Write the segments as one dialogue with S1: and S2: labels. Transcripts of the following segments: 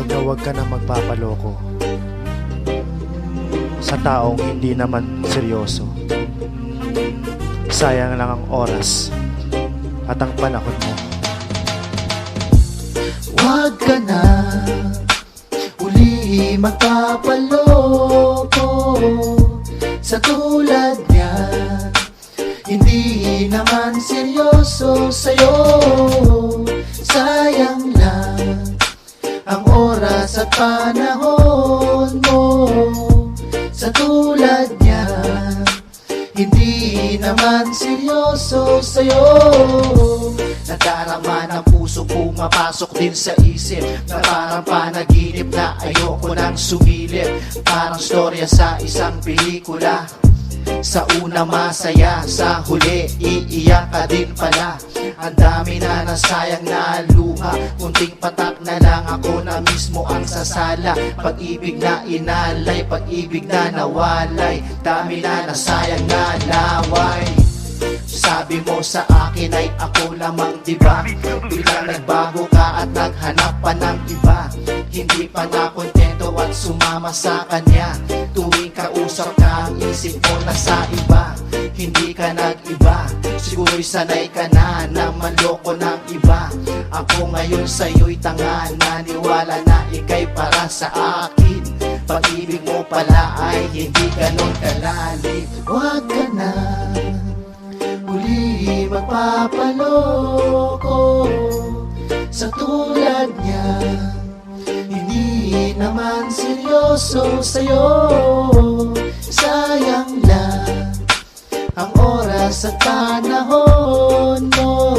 S1: na huwag ka na magpapaloko sa taong hindi naman seryoso. Sayang lang ang oras at ang panahon mo.
S2: Huwag ka na uli magpapaloko sa tulad niya. Hindi naman seryoso sa'yo. Sayang lang ang oras at panahon mo. Sa tulad niya, hindi naman seryoso sa'yo. Nadarama ng puso, pumapasok din sa isip na parang panaginip na ayoko nang sumilip. Parang storya sa isang pelikula. Sa una masaya, sa huli iiyak ka din pala. Ang dami na nasayang na luha, kunting patak na lang ako na mismo ang sasala. Pag-ibig na inalay, pag-ibig na nawalay, dami na nasayang na laway. Sabi mo sa akin ay ako lamang, diba? Biglang nagbago ka at naghanap pa ng iba. Hindi pa na kontento at sumama sa kanya. Tuwing kausap ka, ang isip mo nasa iba. Hindi ka nag-iba, siguro'y sanay ka na manloko ng iba. Ako ngayon sa'yo'y tanga, naniwala na ika'y para sa akin. Pag-ibig mo pala ay hindi ganon kalalim. Huwag ka na uli magpapaloko sa tulad niya. Hindi naman seryoso sa'yo. Sayang lang ang oras at panahon mo.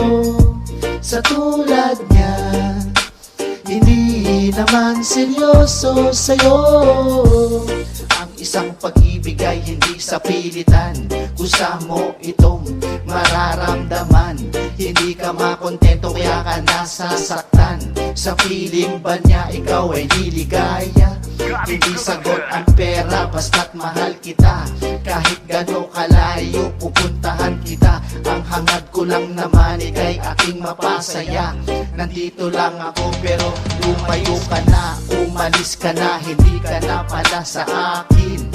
S2: Sa tulad niya, hindi naman seryoso sa'yo. Ang isang pag-ibig ay hindi sa pilitan, kusa mo itong mararamdaman. Hindi ka makontento kaya ka nasasaktan. Sa piling ba niya ikaw ay liligaya? Hindi sagot ang pera basta't mahal kita. Kahit gano'ng kalayo pupuntahan kita. Ang hangad ko lang naman ika'y aking mapasaya. Nandito lang ako pero lumayo ka na. Umalis ka na, hindi ka na pala sa akin.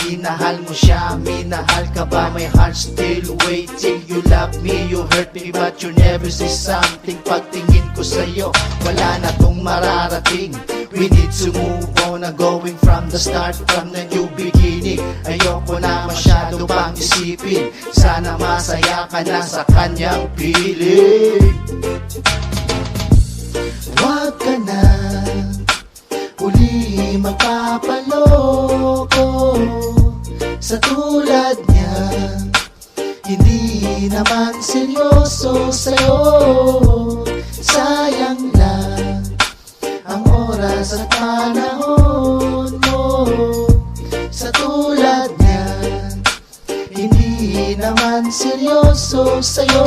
S2: Minahal mo siya, minahal ka ba? My heart still waiting. You love me, you hurt me, but you never say something. Pagtingin ko sa'yo, wala na tong mararating. We need to move on, going from the start, from the new beginning. Ayoko na masyado pang isipin. Sana masaya ka na sa kanyang piling. Huwag ka na uli magpapaloko sa tulad niya. Hindi naman seryoso sa'yo. Sayang lang ang oras at panahon mo. Sa tulad niya, hindi naman seryoso sa'yo.